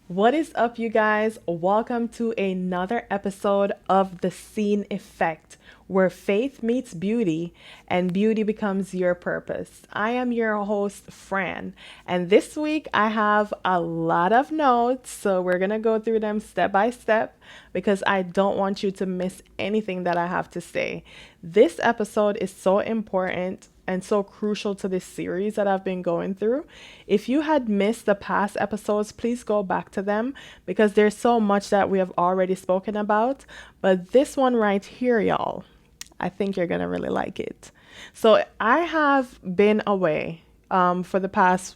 What is up, you guys? Welcome to another episode of the Cene Effect, where faith meets beauty and beauty becomes your purpose. I am your host, Fran, and this week I have a lot of notes, so we're going to go through them step by step because I don't want you to miss anything that I have to say. This episode is so important and so crucial to this series that I've been going through. If you had missed the past episodes, please go back to them because there's so much that we have already spoken about. But this one right here, y'all, I think you're going to really like it. So I have been away for the past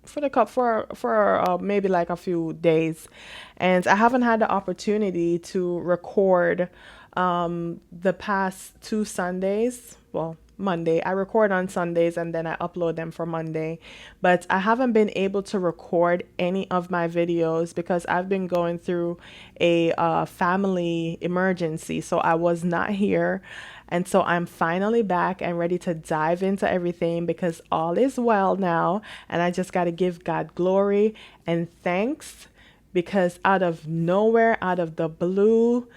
for maybe like a few days, and I haven't had the opportunity to record the past two Sundays. Well, Monday. I record on Sundays and then I upload them for Monday. But I haven't been able to record any of my videos because I've been going through a family emergency. So I was not here. And so I'm finally back and ready to dive into everything because all is well now. And I just got to give God glory and thanks because out of nowhere, out of the blue,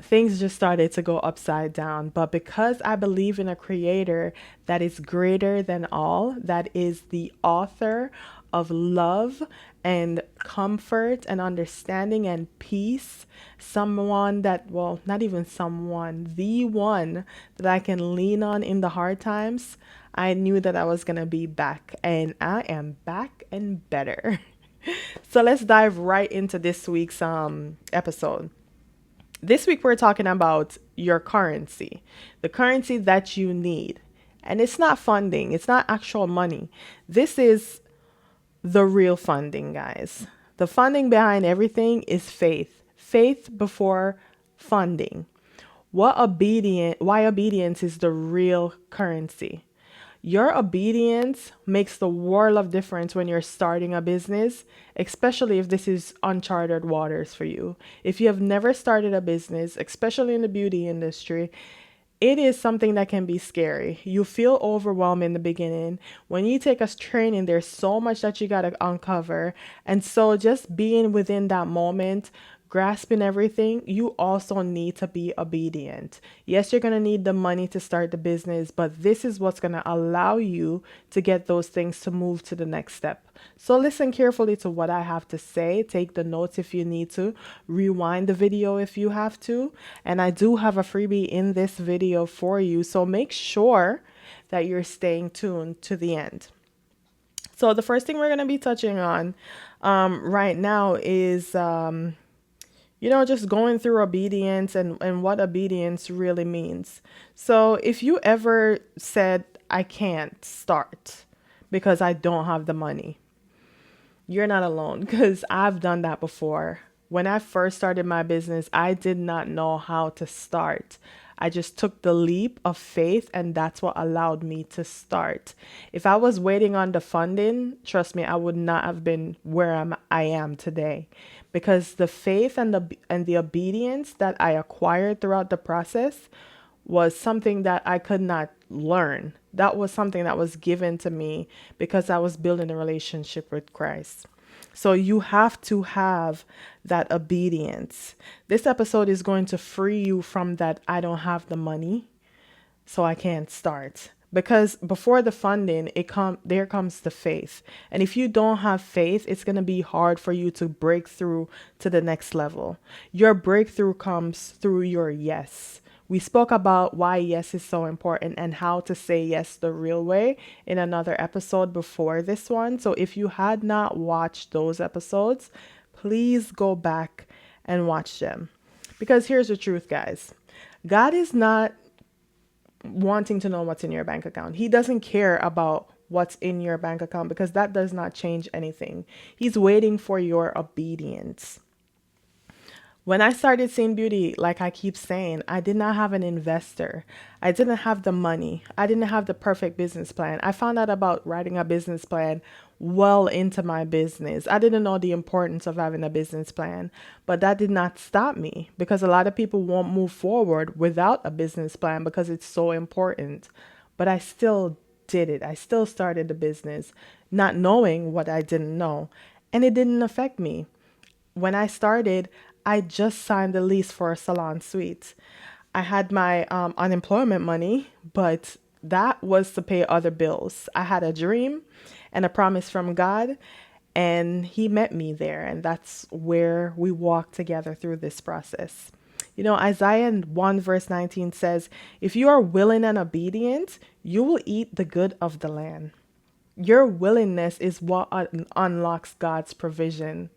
things just started to go upside down. But because I believe in a creator that is greater than all, that is the author of love and comfort and understanding and peace, someone that, well, not even someone, the one that I can lean on in the hard times, I knew that I was going to be back, and I am back and better. So let's dive right into this week's episode. This week, we're talking about your currency, the currency that you need. And it's not funding, it's not actual money. This is the real funding, guys. The funding behind everything is faith. Faith before funding. Why obedience is the real currency. Your obedience makes the world of difference when you're starting a business, especially if this is uncharted waters for you. If you have never started a business, especially in the beauty industry, it is something that can be scary. You feel overwhelmed in the beginning. When you take a training, there's so much that you got to uncover. And so just being within that moment, grasping everything, you also need to be obedient. Yes, you're going to need the money to start the business, but this is what's going to allow you to get those things to move to the next step. So listen carefully to what I have to say. Take the notes if you need to. Rewind the video if you have to. And I do have a freebie in this video for you. So make sure that you're staying tuned to the end. So the first thing we're going to be touching on right now is just going through obedience and what obedience really means. So if you ever said, I can't start because I don't have the money, you're not alone because I've done that before. When I first started my business, I did not know how to start. I just took the leap of faith, and that's what allowed me to start. If I was waiting on the funding, trust me, I would not have been where I am today, because the faith and the obedience that I acquired throughout the process was something that I could not learn. That was something that was given to me because I was building a relationship with Christ. So you have to have that obedience. This episode is going to free you from that I don't have the money, so I can't start. Because before the funding, there comes the faith. And if you don't have faith, it's going to be hard for you to break through to the next level. Your breakthrough comes through your yes. We spoke about why yes is so important and how to say yes the real way in another episode before this one. So if you had not watched those episodes, please go back and watch them. Because here's the truth, guys. God is not wanting to know what's in your bank account. He doesn't care about what's in your bank account because that does not change anything. He's waiting for your obedience. When I started Seeing Beauty, like I keep saying, I did not have an investor. I didn't have the money. I didn't have the perfect business plan. I found out about writing a business plan well into my business. I didn't know the importance of having a business plan, but that did not stop me because a lot of people won't move forward without a business plan because it's so important. But I still did it. I still started the business, not knowing what I didn't know, and it didn't affect me. when I started, I just signed the lease for a salon suite. I had my unemployment money, but that was to pay other bills. I had a dream and a promise from God, and He met me there. And that's where we walked together through this process. You know, Isaiah 1 verse 19 says, if you are willing and obedient, you will eat the good of the land. Your willingness is what unlocks God's provision.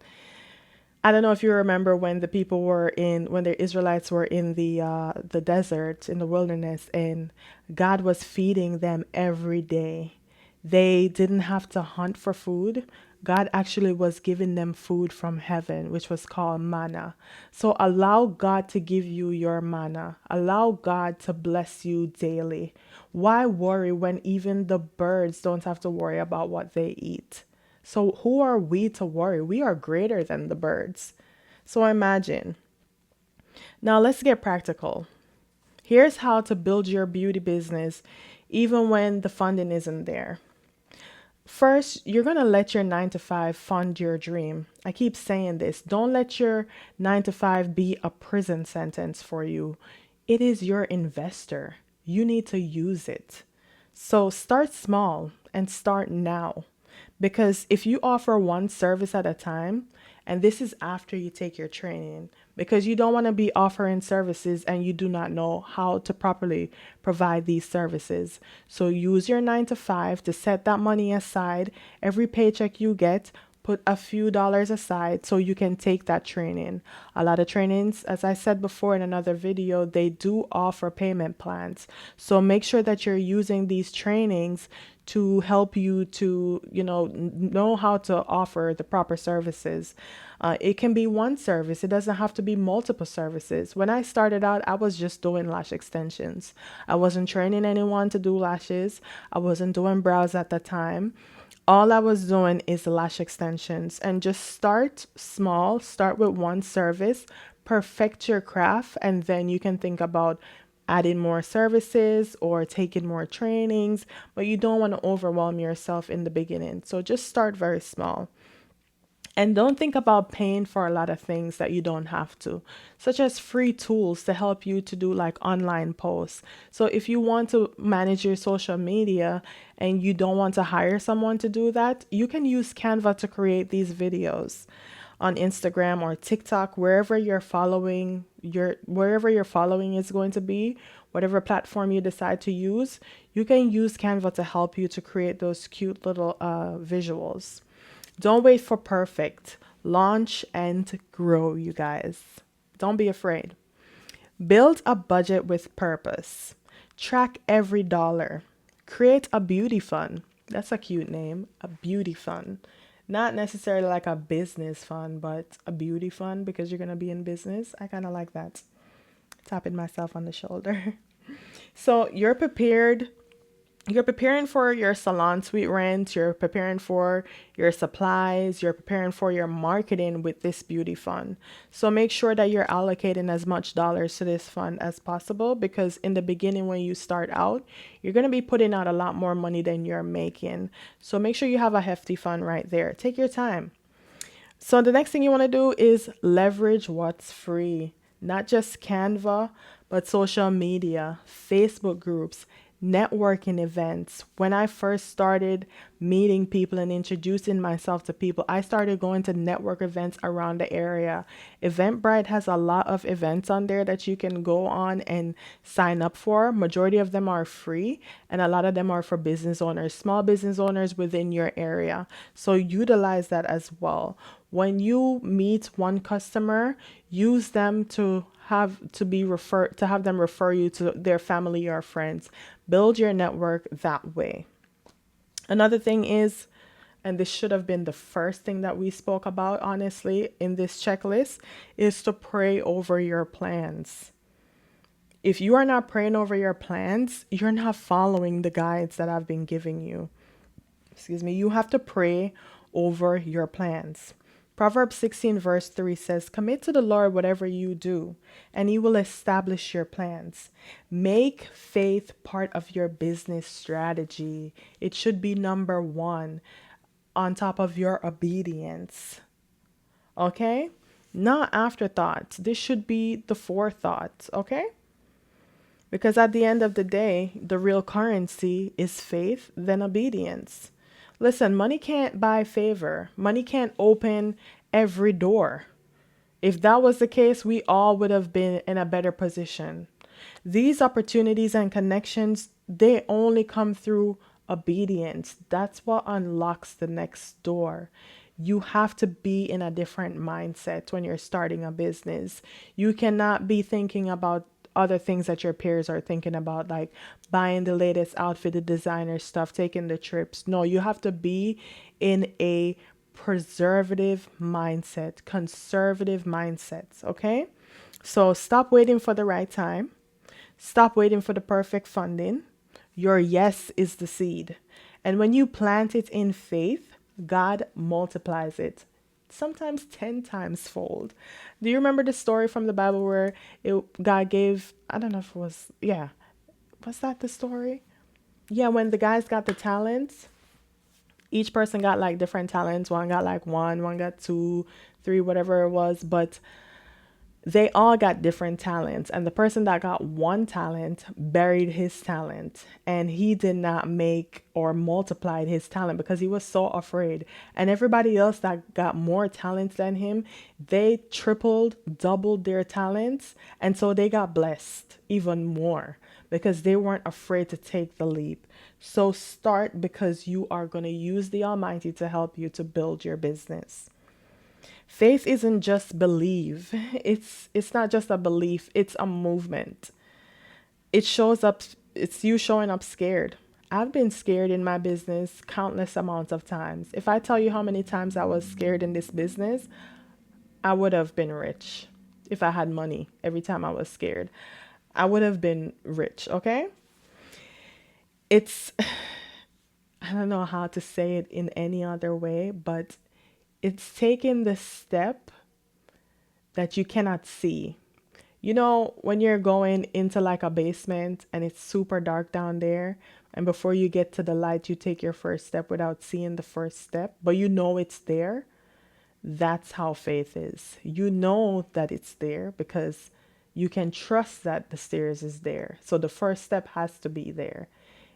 I don't know if you remember when when the Israelites were in the desert, in the wilderness, and God was feeding them every day. They didn't have to hunt for food. God actually was giving them food from heaven, which was called manna. So allow God to give you your manna. Allow God to bless you daily. Why worry when even the birds don't have to worry about what they eat? So who are we to worry? We are greater than the birds. So imagine. Now let's get practical. Here's how to build your beauty business even when the funding isn't there. First, you're going to let your 9 to 5 fund your dream. I keep saying this. Don't let your 9 to 5 be a prison sentence for you. It is your investor. You need to use it. So start small and start now. Because if you offer one service at a time, and this is after you take your training, because you don't want to be offering services and you do not know how to properly provide these services. So use your 9 to 5 to set that money aside. Every paycheck you get, put a few dollars aside so you can take that training. A lot of trainings, as I said before in another video, they do offer payment plans. So make sure that you're using these trainings to help you to, know how to offer the proper services. It can be one service. It doesn't have to be multiple services. When I started out, I was just doing lash extensions. I wasn't training anyone to do lashes. I wasn't doing brows at the time. All I was doing is lash extensions, and just start small, start with one service, perfect your craft, and then you can think about adding more services or taking more trainings, but you don't want to overwhelm yourself in the beginning. So just start very small. And don't think about paying for a lot of things that you don't have to, such as free tools to help you to do like online posts. So if you want to manage your social media and you don't want to hire someone to do that, you can use Canva to create these videos on Instagram or TikTok, wherever your following is going to be, whatever platform you decide to use, you can use Canva to help you to create those cute little visuals. Don't wait for perfect. Launch and grow, you guys. Don't be afraid. Build a budget with purpose. Track every dollar. Create a beauty fund. That's a cute name, a beauty fund. Not necessarily like a business fund, but a beauty fund because you're going to be in business. I kind of like that. Tapping myself on the shoulder. So you're prepared. You're preparing for your salon suite rent, you're preparing for your supplies, you're preparing for your marketing with this beauty fund. So make sure that you're allocating as much dollars to this fund as possible, because in the beginning when you start out, you're going to be putting out a lot more money than you're making. So make sure you have a hefty fund right there. Take your time. So the next thing you want to do is leverage what's free, not just Canva, but social media, Facebook groups, networking events. When I first started meeting people and introducing myself to people, I started going to network events around the area. Eventbrite has a lot of events on there that you can go on and sign up for. Majority of them are free, and a lot of them are for business owners, small business owners within your area. So utilize that as well. When you meet one customer, use them to have them refer you to their family or friends. Build your network that way. Another thing is, and this should have been the first thing that we spoke about, honestly, in this checklist, is to pray over your plans. If you are not praying over your plans, you're not following the guides that I've been giving you. Excuse me. You have to pray over your plans. Proverbs 16 verse 3 says, commit to the Lord whatever you do, and He will establish your plans. Make faith part of your business strategy. It should be number one on top of your obedience. Okay? not afterthoughts. This should be the forethought, okay? Because at the end of the day, the real currency is faith, then obedience. Listen, money can't buy favor, money can't open every door. If that was the case, we all would have been in a better position. These opportunities and connections, they only come through obedience. That's what unlocks the next door. You have to be in a different mindset when you're starting a business. You cannot be thinking about other things that your peers are thinking about, like buying the latest outfit, the designer stuff, taking the trips. No, you have to be in a preservative mindset, conservative mindsets, okay? So stop waiting for the right time. Stop waiting for the perfect funding. Your yes is the seed. And when you plant it in faith, God multiplies it, sometimes 10 times fold. Do you remember the story from the Bible where God gave, I don't know if it was, yeah, was that the story? Yeah, when the guys got the talents, each person got like different talents. One got like one got two, three, whatever it was. But they all got different talents, and the person that got one talent buried his talent, and he did not make or multiplied his talent because he was so afraid. And everybody else that got more talents than him, they tripled, doubled their talents, and so they got blessed even more because they weren't afraid to take the leap. So start, because you are going to use the Almighty to help you to build your business. Faith isn't just believe. It's not just a belief, it's a movement. It shows up, it's you showing up scared. I've been scared in my business countless amounts of times. If I tell you how many times I was scared in this business, I would have been rich. If I had money every time I was scared, I would have been rich, okay? It's I don't know how to say it in any other way, but it's taking the step that you cannot see. You know, when you're going into like a basement and it's super dark down there, and before you get to the light, you take your first step without seeing the first step, but you know it's there. That's how faith is. You know that it's there because you can trust that the stairs is there. So the first step has to be there.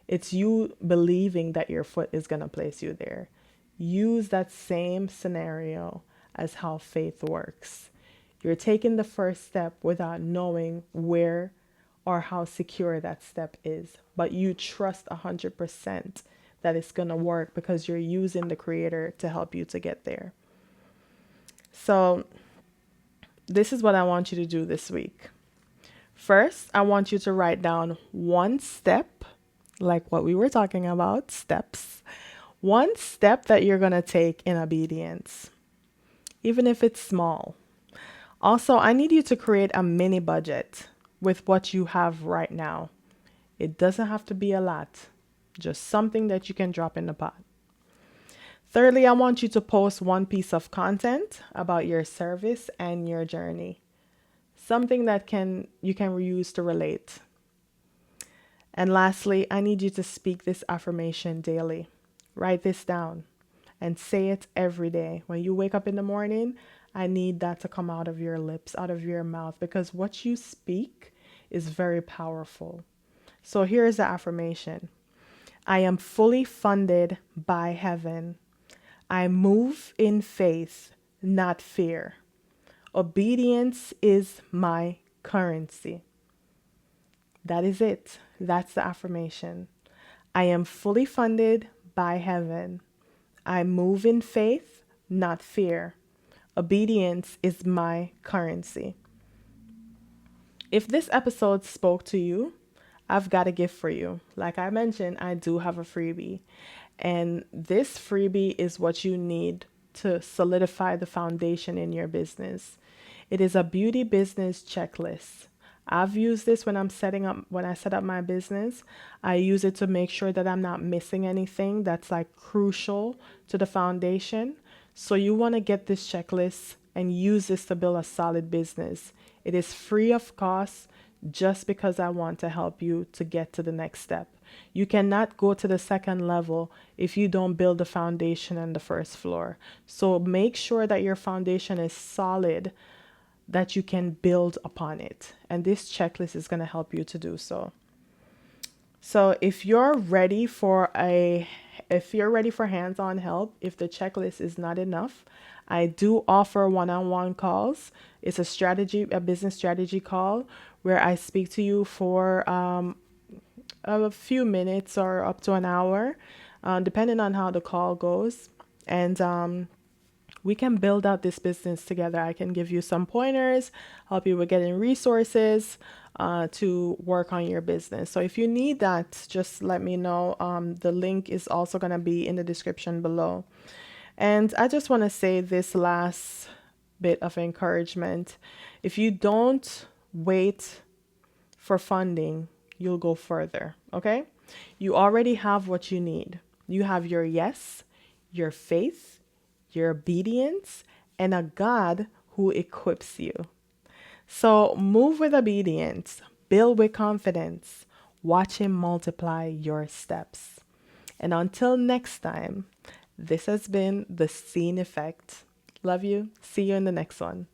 It's you believing that your foot is going to place you there. Use that same scenario as how faith works. You're taking the first step without knowing where or how secure that step is, but you trust 100% that it's going to work because you're using the Creator to help you to get there. So, this is what I want you to do this week. First, I want you to write down one step, like what we were talking about, steps. One step that you're going to take in obedience, even if it's small. Also, I need you to create a mini budget with what you have right now. It doesn't have to be a lot, just something that you can drop in the pot. Thirdly, I want you to post one piece of content about your service and your journey. Something that you can reuse to relate. And lastly, I need you to speak this affirmation daily. Write this down and say it every day. When you wake up in the morning, I need that to come out of your lips, out of your mouth, because what you speak is very powerful. So here's the affirmation. I am fully funded by heaven. I move in faith, not fear. Obedience is my currency. That is it. That's the affirmation. I am fully funded by heaven. I move in faith, not fear. Obedience is my currency. If this episode spoke to you, I've got a gift for you. Like I mentioned, I do have a freebie. And this freebie is what you need to solidify the foundation in your business. It is a beauty business checklist. I've used this when I set up my business. I use it to make sure that I'm not missing anything that's like crucial to the foundation. So you want to get this checklist and use this to build a solid business. It is free of cost just because I want to help you to get to the next step. You cannot go to the second level if you don't build the foundation on the first floor. So make sure that your foundation is solid, that you can build upon it. And this checklist is going to help you to do so. So if you're ready for hands-on help, if the checklist is not enough, I do offer one-on-one calls. It's a business strategy call where I speak to you for a few minutes or up to an hour, depending on how the call goes. And we can build out this business together. I can give you some pointers, help you with getting resources to work on your business. So if you need that, just let me know. The link is also going to be in the description below. And I just want to say this last bit of encouragement. If you don't wait for funding, you'll go further. Okay? You already have what you need. You have your yes, your faith, your obedience, and a God who equips you. So move with obedience, build with confidence, watch Him multiply your steps. And until next time, this has been the Cene Effect. Love you. See you in the next one.